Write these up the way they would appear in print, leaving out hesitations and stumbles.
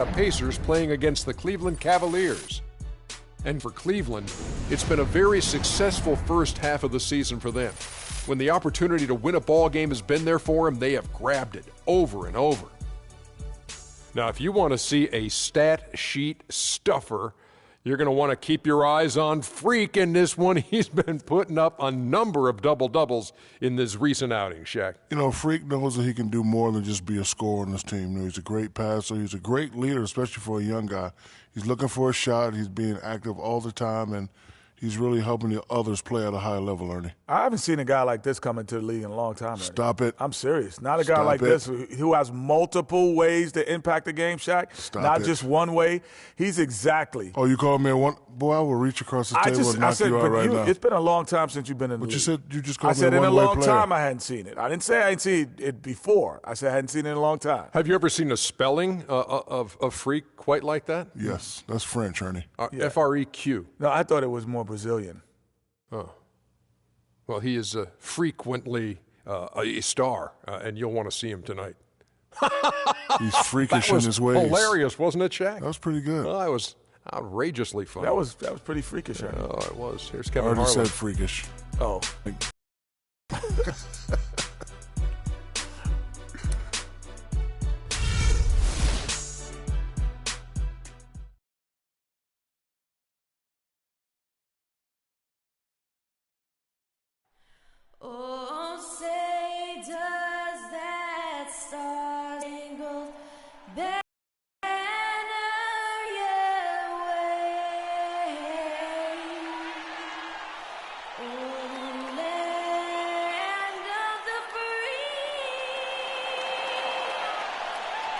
Pacers playing against the Cleveland Cavaliers. And for Cleveland, it's been a very successful first half of the season for them. When the opportunity to win a ball game has been there for them, they have grabbed it over and over. Now, if you want to see a stat sheet stuffer, you're going to want to keep your eyes on Freak in this one. He's been putting up a number of double-doubles in this recent outing, Shaq. You know, Freak knows that he can do more than just be a scorer on this team. You know, he's a great passer. He's a great leader, especially for a young guy. He's looking for a shot. He's being active all the time, and he's really helping the others play at a high level, Ernie. I haven't seen a guy like this come into the league in a long time, Ernie. Stop it. I'm serious. Not a guy like this who has multiple ways to impact the game, Shaq. Not just one way. He's exactly. Oh, you called me one? Boy, I will reach across the table and knock you out right now. It's been a long time since you've been in the league. But you said you just called me a one-way player. I said in a long time I hadn't seen it. I didn't say I hadn't seen it before. I said I hadn't seen it in a long time. Have you ever seen a spelling of Freak quite like that? Yes. That's French, Ernie. F-R-E-Q. No, I thought it was more Brazilian. Oh. Well, he is frequently a star, and you'll want to see him tonight. He's freakish in his ways. Hilarious, wasn't it, Shaq? That was pretty good. Well, that was outrageously fun. That was pretty freakish. Right? Oh, it was. Here's Kevin Harlan. I already said freakish. Oh. Oh, say does that star-spangled banner yet wave? Oh, land of the free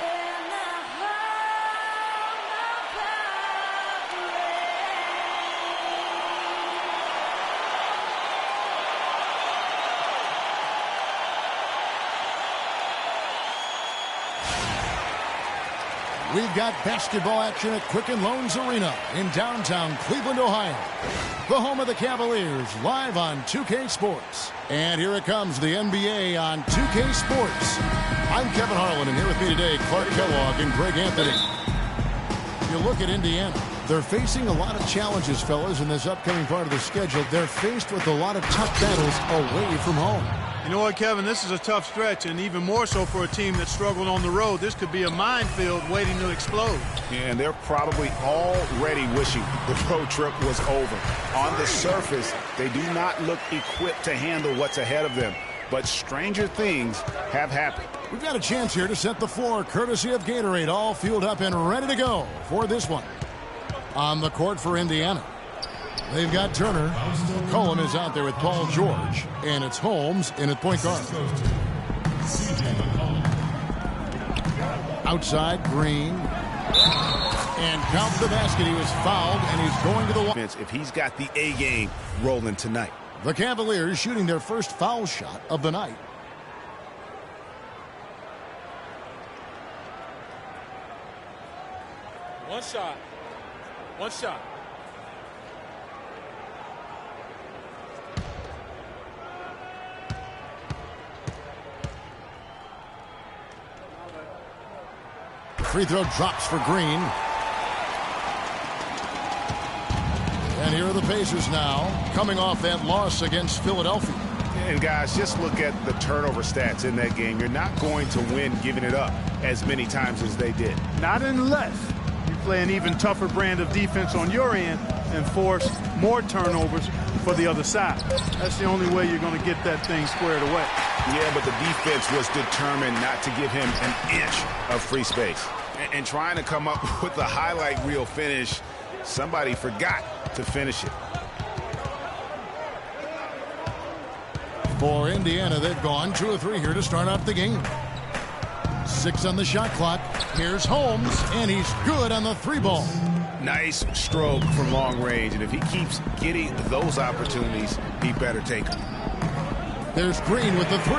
and the home of praise. We've got basketball action at Quicken Loans Arena in downtown Cleveland, Ohio. The home of the Cavaliers, live on 2K Sports. And here it comes, the NBA on 2K Sports. I'm Kevin Harlan, and here with me today, Clark Kellogg and Greg Anthony. You look at Indiana. They're facing a lot of challenges, fellas, in this upcoming part of the schedule. They're faced with a lot of tough battles away from home. You know what, Kevin? This is a tough stretch, and even more so for a team that struggled on the road. This could be a minefield waiting to explode. Yeah, and they're probably already wishing the road trip was over. On the surface, they do not look equipped to handle what's ahead of them. But stranger things have happened. We've got a chance here to set the floor, courtesy of Gatorade, all fueled up and ready to go for this one. On the court for Indiana, they've got Turner. Cullum is out there with Paul George. And it's Holmes in at point guard. Outside, Green. And count the basket. He was fouled, and he's going to the line. If he's got the A game rolling tonight. The Cavaliers shooting their first foul shot of the night. One shot. One shot. Free throw drops for Green. And here are the Pacers now, coming off that loss against Philadelphia. And guys, just look at the turnover stats in that game. You're not going to win giving it up as many times as they did. Not unless you play an even tougher brand of defense on your end and force more turnovers for the other side. That's the only way you're going to get that thing squared away. Yeah, but the defense was determined not to give him an inch of free space. And trying to come up with a highlight reel finish, somebody forgot to finish it. For Indiana, they've gone 2 of 3 here to start off the game. 6 on the shot clock. Here's Holmes, and he's good on the 3-ball. Nice stroke from long range, and if he keeps getting those opportunities, he better take them. There's Green with the 3.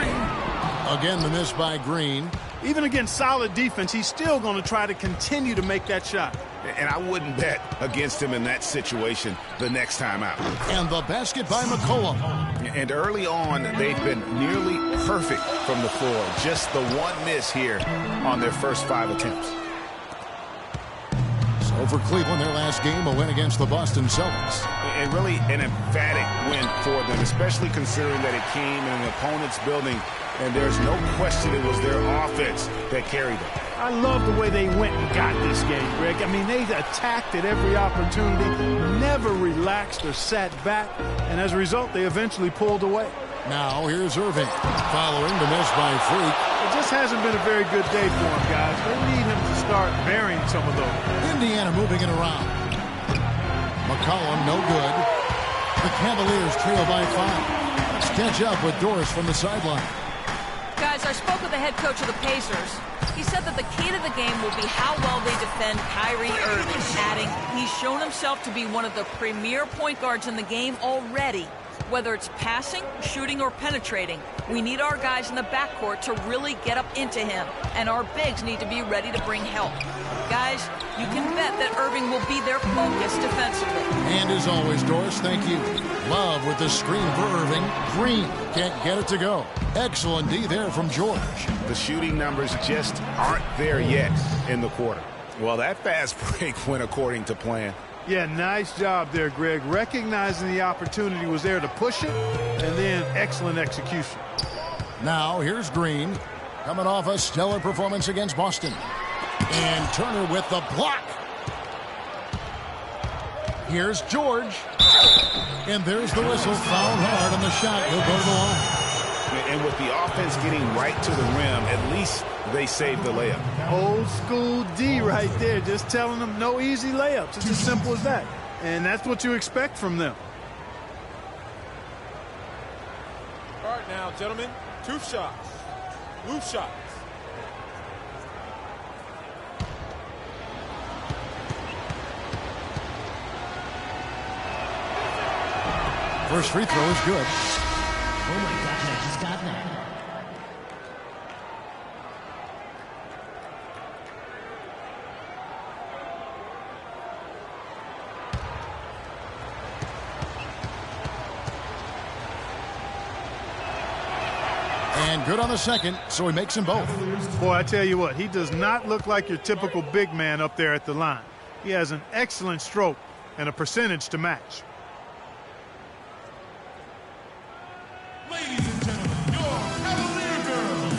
Again, the miss by Green. Even against solid defense, he's still going to try to continue to make that shot. And I wouldn't bet against him in that situation the next time out. And the basket by McCollum. And early on, they've been nearly perfect from the floor. Just the one miss here on their first 5 attempts. Over Cleveland, their last game, a win against the Boston Celtics. And really an emphatic win for them, especially considering that it came in an opponent's building, and there's no question it was their offense that carried them. I love the way they went and got this game, Greg. I mean, they attacked at every opportunity, never relaxed or sat back, and as a result, they eventually pulled away. Now here's Irving, following the miss by Freak. It just hasn't been a very good day for him, guys. They need him to start burying some of those. Indiana moving it around. McCollum, no good. The Cavaliers trail by 5. Let's catch up with Doris from the sideline. Guys, I spoke with the head coach of the Pacers. He said that the key to the game will be how well they defend Kyrie Irving, adding he's shown himself to be one of the premier point guards in the game already. Whether it's passing, shooting, or penetrating, we need our guys in the backcourt to really get up into him, and our bigs need to be ready to bring help. Guys, you can bet that Irving will be their focus defensively. And as always, Doris, thank you. Love with the screen for Irving. Green can't get it to go. Excellent D there from George. The shooting numbers just aren't there yet in the quarter. Well, that fast break went according to plan. Yeah, nice job there, Greg. Recognizing the opportunity was there to push it, and then excellent execution. Now here's Green, coming off a stellar performance against Boston. And Turner with the block. Here's George. And there's the whistle. Fouled hard on the shot. He'll go to the line. And with the offense getting right to the rim, at least they saved the layup. Old school D right there, just telling them no easy layups. It's as simple as that. And that's what you expect from them. All right now, gentlemen, 2 shots. Loose shots. First free throw is good. Oh my gosh, I just got that. And good on the second, so he makes them both. Boy, I tell you what, he does not look like your typical big man up there at the line. He has an excellent stroke and a percentage to match. Ladies and gentlemen, your Cavalier girls.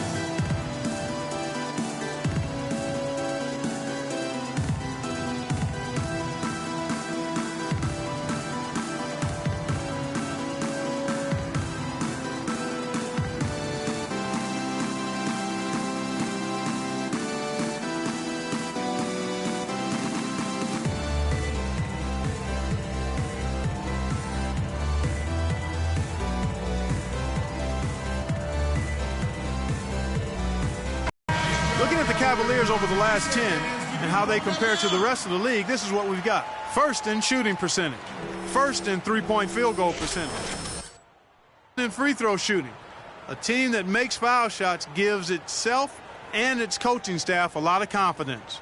Looking at the Cavaliers over the last 10 and how they compare to the rest of the league, this is what we've got. First in shooting percentage. First in three-point field goal percentage. In free throw shooting. A team that makes foul shots gives itself and its coaching staff a lot of confidence.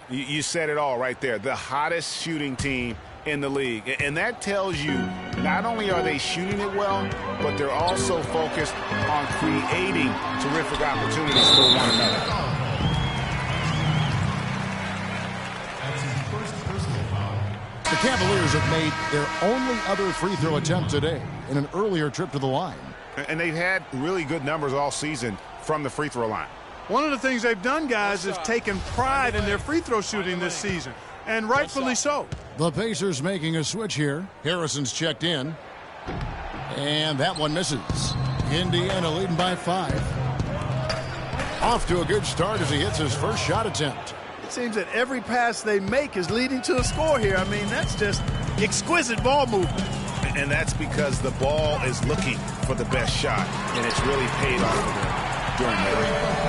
You said it all right there. The hottest shooting team in the league. And that tells you not only are they shooting it well, but they're also focused on creating terrific opportunities for one another. The Cavaliers have made their only other free throw attempt today in an earlier trip to the line. And they've had really good numbers all season from the free throw line. One of the things they've done, guys, is taken pride in their free throw shooting this season, and rightfully so. The Pacers making a switch here. Harrison's checked in. And that one misses. Indiana leading by 5. Off to a good start as he hits his first shot attempt. It seems that every pass they make is leading to a score here. I mean, that's just exquisite ball movement. And that's because the ball is looking for the best shot, and it's really paid off for them during that.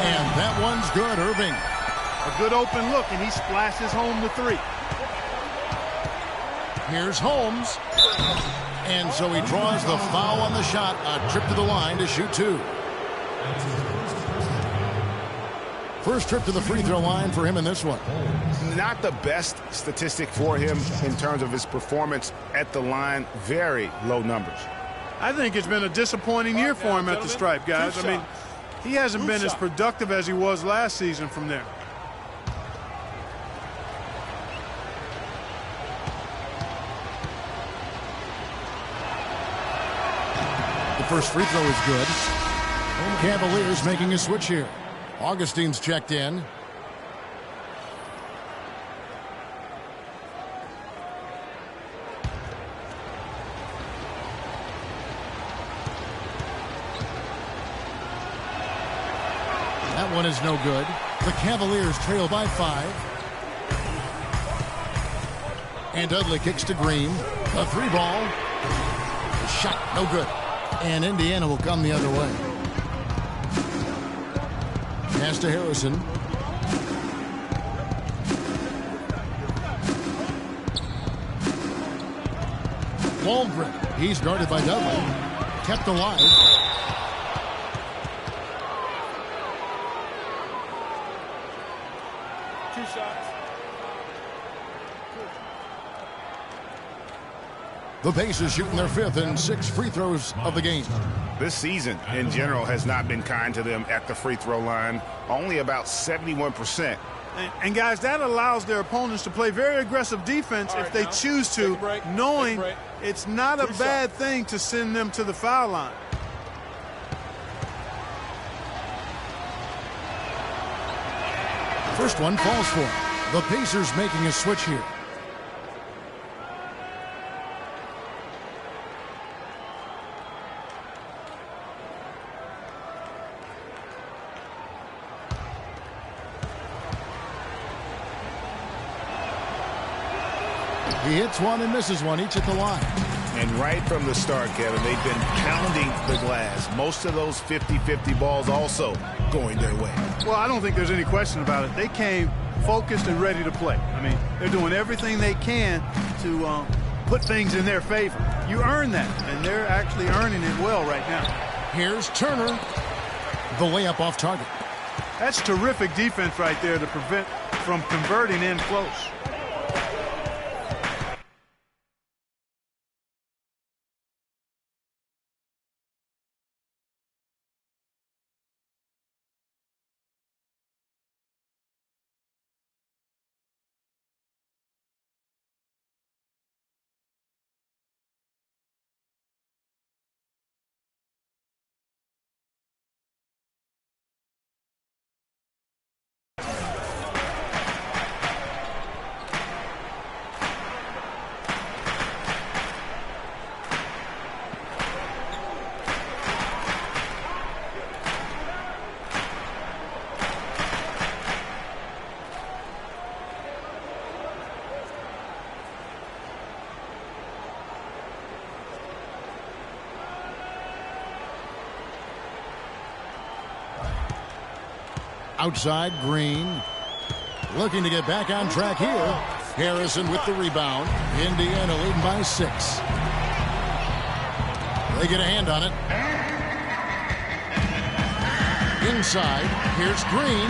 And that one's good, Irving. A good open look, and he splashes home the 3. Here's Holmes. And so he draws the foul on the shot. A trip to the line to shoot 2. First trip to the free throw line for him in this one. Not the best statistic for him in terms of his performance at the line. Very low numbers. I think it's been a disappointing year for him at the stripe, guys. I mean, he hasn't been as productive as he was last season from there. first free throw is good. Cavaliers making a switch here. Augustine's checked in. That one is no good. The Cavaliers trail by 5. And Dudley kicks to Green. A 3-ball. The shot, no good. And Indiana will come the other way. Pass to Harrison. Waldron. He's guarded by Dudley. Kept alive. Two shots. The Pacers shooting their 5th and 6th free throws of the game. This season, in general, has not been kind to them at the free throw line. Only about 71%. And guys, that allows their opponents to play very aggressive defense if they choose to, knowing it's not a bad thing to send them to the foul line. First one falls for him. The Pacers making a switch here. He hits one and misses one, each at the line. And right from the start, Kevin, they've been pounding the glass. Most of those 50-50 balls also going their way. Well, I don't think there's any question about it. They came focused and ready to play. I mean, they're doing everything they can to put things in their favor. You earn that, and they're actually earning it well right now. Here's Turner. The layup off target. That's terrific defense right there to prevent from converting in close. Outside, Green. Looking to get back on track here. Harrison with the rebound. Indiana leading by 6. They get a hand on it. Inside, here's Green.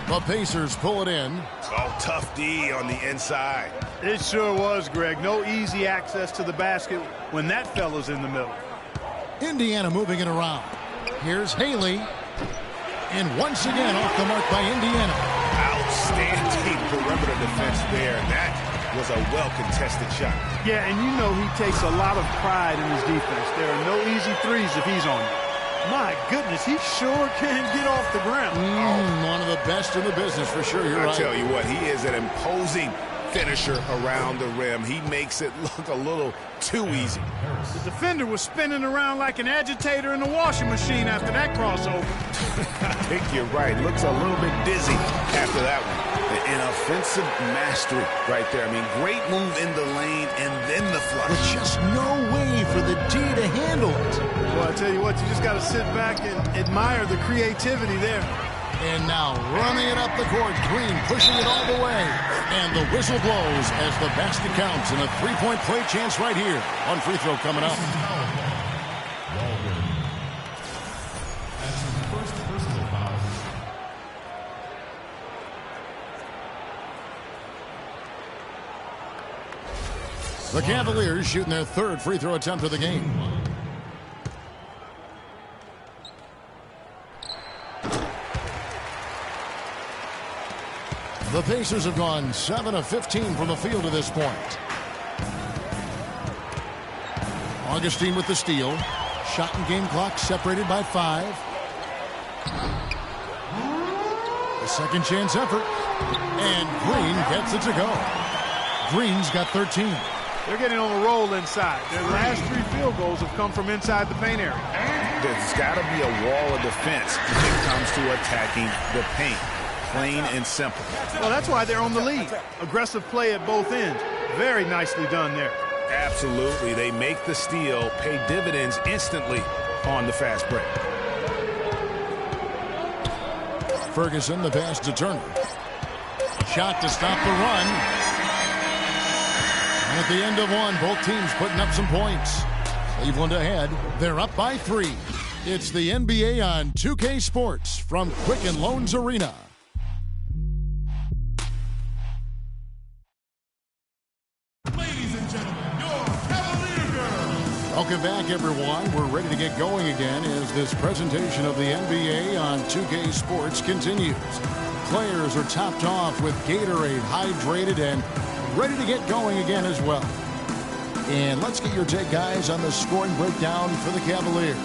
The Pacers pull it in. Oh, tough D on the inside. It sure was, Greg. No easy access to the basket when that fella's in the middle. Indiana moving it around. Here's Haley. And once again off the mark by Indiana. Outstanding perimeter defense there. That was a well-contested shot. Yeah, and you know he takes a lot of pride in his defense. There are no easy threes if he's on you. My goodness, he sure can get off the ground. One of the best in the business for sure. You're right. I tell you what, he is an imposing finisher around the rim. He makes it look a little too easy. The defender was spinning around like an agitator in a washing machine after that crossover. I think you're right. Looks a little bit dizzy after that one. An offensive mastery right there. I mean, great move in the lane and then the flush. With just no way for the D to handle it. Well, I tell you what, you just got to sit back and admire the creativity there. And now running it up the court. Green pushing it all the way. And the whistle blows as the basket counts and a three-point play chance right here. One free throw coming up. The Cavaliers shooting their 3rd free throw attempt of the game. The Pacers have gone 7 of 15 from the field to this point. Augustine with the steal. Shot and game clock separated by 5. A second chance effort. And Green gets it to go. Green's got 13. They're getting on a roll inside. Their last 3 field goals have come from inside the paint area. There's got to be a wall of defense when it comes to attacking the paint. Plain and simple. Well, that's why they're on the lead. Aggressive play at both ends. Very nicely done there. Absolutely. They make the steal, pay dividends instantly on the fast break. Ferguson, the pass to Turner. Shot to stop the run. And at the end of one, both teams putting up some points. Cleveland ahead. They're up by 3. It's the NBA on 2K Sports from Quicken Loans Arena. Ladies and gentlemen, your Cavalier Girls. Welcome back, everyone. We're ready to get going again as this presentation of the NBA on 2K Sports continues. Players are topped off with Gatorade, hydrated, and ready to get going again as well. And let's get your take, guys, on the scoring breakdown for the Cavaliers.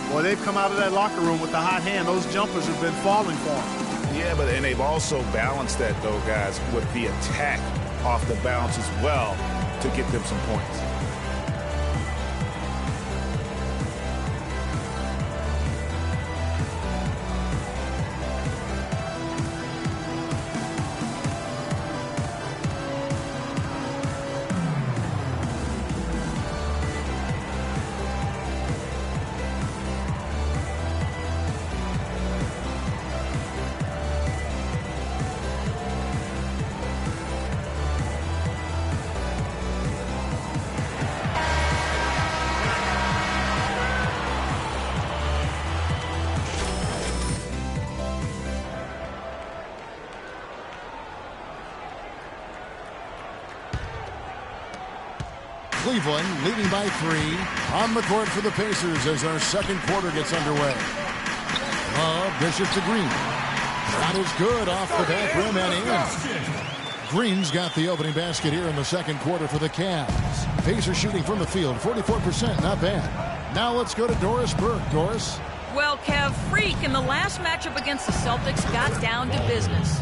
Boy, they've come out of that locker room with the hot hand. Those jumpers have been falling for them. Yeah, and they've also balanced that, though, guys, with the attack off the bounce as well to get them some points. Cleveland leading by 3 on the court for the Pacers as our second quarter gets underway. Bishop to Green. Shot is good off the back rim and in. Green's got the opening basket here in the second quarter for the Cavs. Pacers shooting from the field, 44%, not bad. Now let's go to Doris Burke. Doris? Well, Kev, Freak in the last matchup against the Celtics got down to business.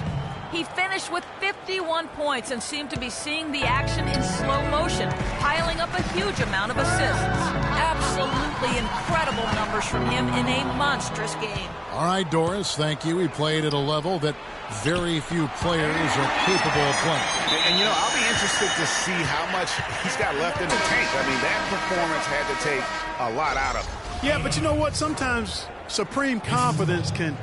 He finished with 51 points and seemed to be seeing the action in slow motion, piling up a huge amount of assists. Absolutely incredible numbers from him in a monstrous game. All right, Doris, thank you. He played at a level that very few players are capable of playing. And you know, I'll be interested to see how much he's got left in the tank. I mean, that performance had to take a lot out of him. Yeah, but you know what? Sometimes supreme confidence can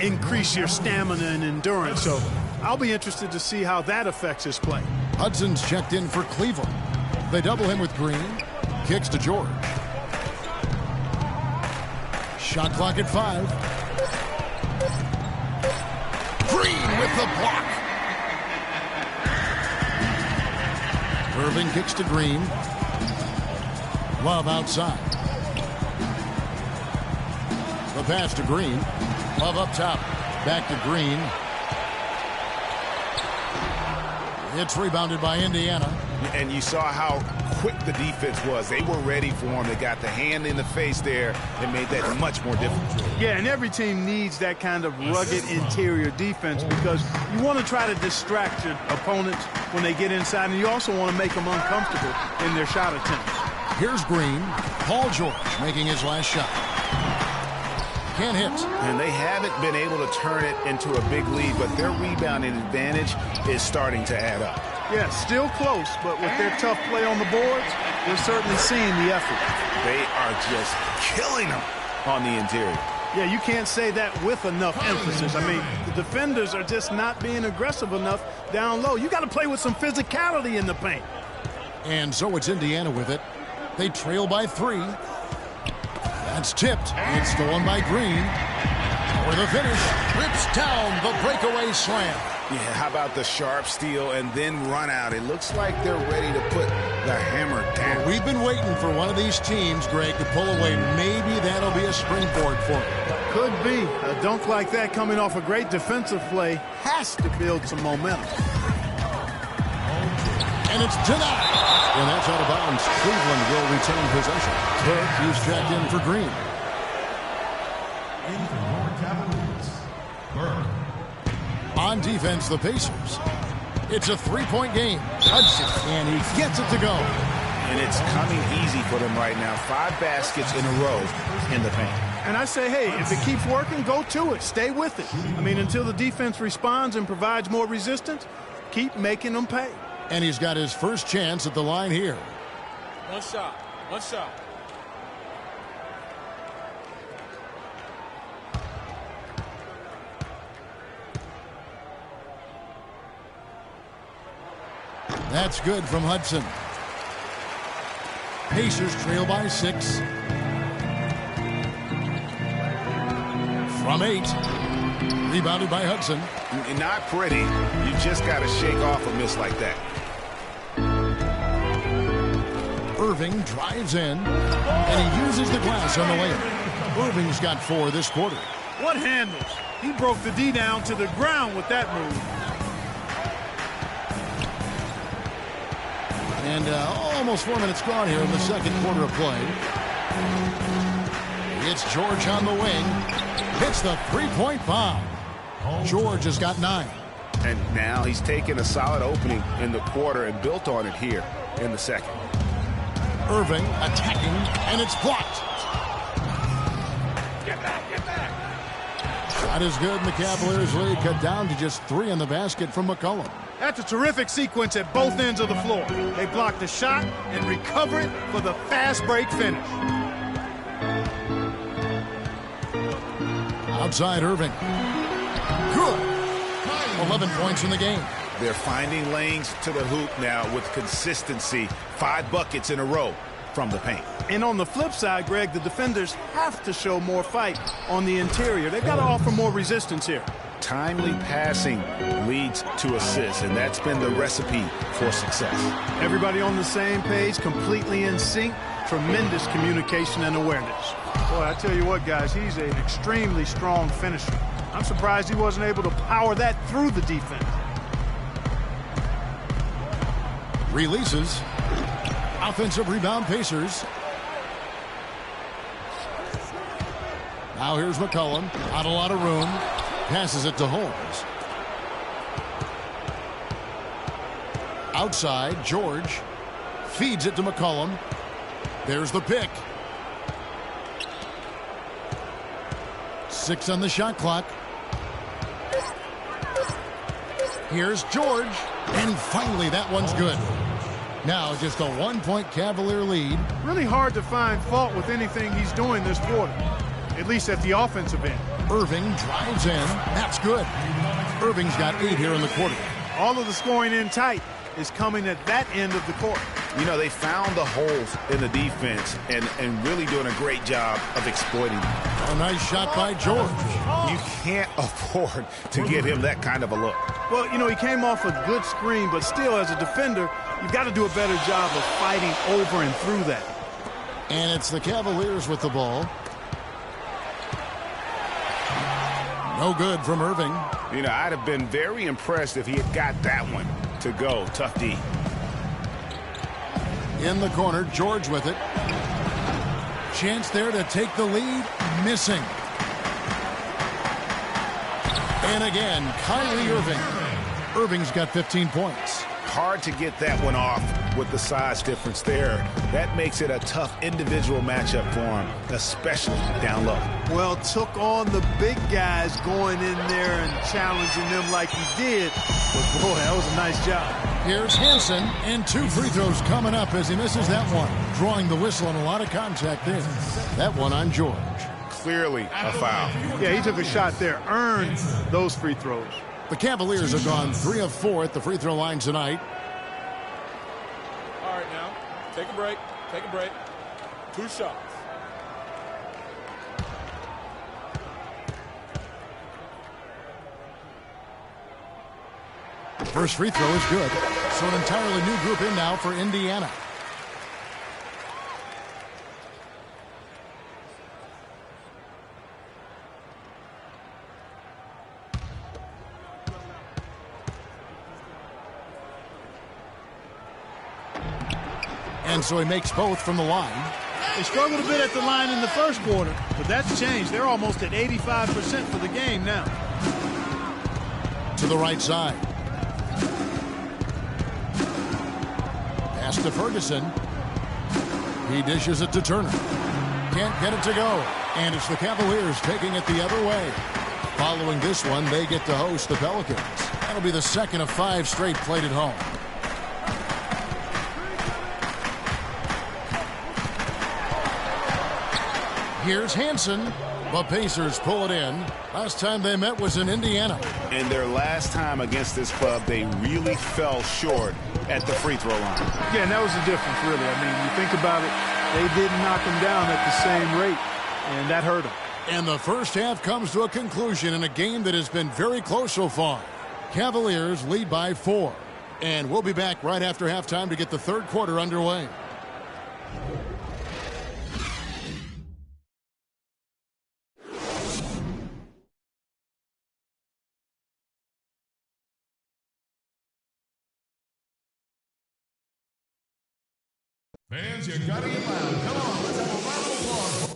increase your stamina and endurance. So I'll be interested to see how that affects his play. Hudson's checked in for Cleveland. They double him with Green. Kicks to George. Shot clock at 5. Green with the block. Irving kicks to Green. Love outside. The pass to Green. Love up top. Back to Green. It's rebounded by Indiana. And you saw how quick the defense was. They were ready for him. They got the hand in the face there and made that much more difficult. Yeah, and every team needs that kind of rugged interior defense because you want to try to distract your opponents when they get inside, and you also want to make them uncomfortable in their shot attempts. Here's Green. Paul George making his last shot. Can't hit. And they haven't been able to turn it into a big lead, but their rebounding advantage is starting to add up. Yeah, still close, but with their tough play on the boards, we're certainly seeing the effort. They are just killing them on the interior. Yeah, you can't say that with enough emphasis. I mean, the defenders are just not being aggressive enough down low. You got to play with some physicality in the paint. And so it's Indiana with it. They trail by 3. That's tipped. It's stolen by Green. For the finish, rips down the breakaway slam. Yeah, how about the sharp steal and then run out? It looks like they're ready to put the hammer down. Well, we've been waiting for one of these teams, Greg, to pull away. Maybe that'll be a springboard for them. Could be. A dunk like that coming off a great defensive play has to build some momentum. And it's denied. And that's out of bounds. Cleveland will retain possession. He's checked in for Green. In for your Cavaliers, Burke. On defense, the Pacers. It's a three-point game. Hudson, and he gets it to go. And it's coming easy for them right now. 5 baskets in a row in the paint. And I say, hey, if it keeps working, go to it. Stay with it. I mean, until the defense responds and provides more resistance, keep making them pay. And he's got his first chance at the line here. One shot. One shot. That's good from Hudson. Pacers trail by 6. From 8. Rebounded by Hudson. Not pretty. You just got to shake off a miss like that. Irving drives in, and he uses the glass on the layup. Irving's got 4 this quarter. What handles? He broke the D down to the ground with that move. And almost 4 minutes gone here in the second quarter of play. It's George on the wing. Hits the three-point bomb. George has got 9. And now he's taken a solid opening in the quarter and built on it here in the second. Irving attacking, and it's blocked. Get back, get back. Shot is good, and the Cavaliers lead cut down to just 3 in the basket from McCollum. That's a terrific sequence at both ends of the floor. They block the shot and recover it for the fast break finish. Outside Irving. Good. 11 points in the game. They're finding lanes to the hoop now with consistency. 5 buckets in a row from the paint. And on the flip side, Greg, the defenders have to show more fight on the interior. They've got to offer more resistance here. Timely passing leads to assists, and that's been the recipe for success. Everybody on the same page, completely in sync, tremendous communication and awareness. Boy, I tell you what, guys, he's an extremely strong finisher. I'm surprised he wasn't able to power that through the defense. Releases. Offensive rebound, Pacers. Now here's McCollum. Not a lot of room. Passes it to Holmes. Outside, George. Feeds it to McCollum. There's the pick. 6 on the shot clock. Here's George. And finally, that one's good. Now just a 1-point Cavalier lead. Really hard to find fault with anything he's doing this quarter, at least at the offensive end. Irving drives in. That's good. Irving's got 8 here in the quarter. All of the scoring in tight is coming at that end of the court. You know, they found the holes in the defense and really doing a great job of exploiting them. A nice shot by George. You can't afford to give him that kind of a look. Well, you know, he came off a good screen, but still, as a defender, you've got to do a better job of fighting over and through that. And it's the Cavaliers with the ball. No good from Irving. You know, I'd have been very impressed if he had got that one to go. Tough D. In the corner, George with it. Chance there to take the lead. Missing. And again, Kyrie Irving. Irving's got 15 points. Hard to get that one off with the size difference there. That makes it a tough individual matchup for him, especially down low. Well, took on the big guys going in there and challenging them like he did. But, boy, that was a nice job. Here's Hansen, and 2 free throws coming up as he misses that one. Drawing the whistle and a lot of contact there. That one on George. Clearly a foul. Yeah, he took a shot there, earned those free throws. The Cavaliers have gone 3 of 4 at the free throw line tonight. All right, now, take a break. Take a break. 2 shots. First free throw is good. So an entirely new group in now for Indiana. And so he makes both from the line. They struggled a bit at the line in the first quarter, but that's changed. They're almost at 85% for the game now. To the right side. Pass to Ferguson. He dishes it to Turner. Can't get it to go. And it's the Cavaliers taking it the other way. Following this one, they get to host the Pelicans. That'll be the second of 5 straight played at home. Here's Hansen. The Pacers pull it in. Last time they met was in Indiana. And their last time against this club, they really fell short at the free throw line. Yeah, and that was the difference, really. I mean, you think about it, they didn't knock them down at the same rate, and that hurt them. And the first half comes to a conclusion in a game that has been very close so far. Cavaliers lead by 4. And we'll be back right after halftime to get the third quarter underway. Fans, you gotta get loud. Come on, let's have a round of applause.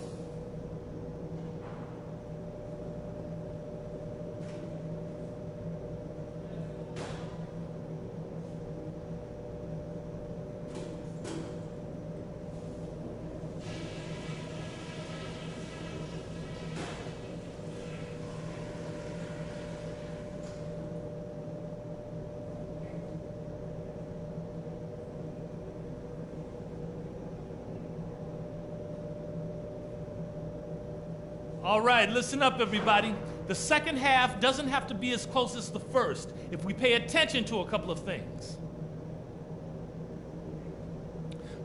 All right, listen up, everybody. The second half doesn't have to be as close as the first if we pay attention to a couple of things.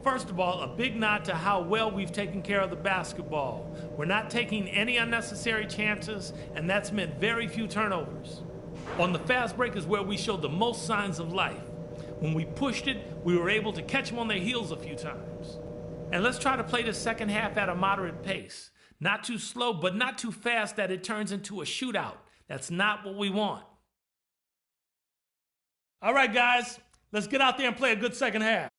First of all, a big nod to how well we've taken care of the basketball. We're not taking any unnecessary chances, and that's meant very few turnovers. On the fast break is where we showed the most signs of life. When we pushed it, we were able to catch them on their heels a few times. And let's try to play the second half at a moderate pace. Not too slow, but not too fast that it turns into a shootout. That's not what we want. All right, guys, let's get out there and play a good second half.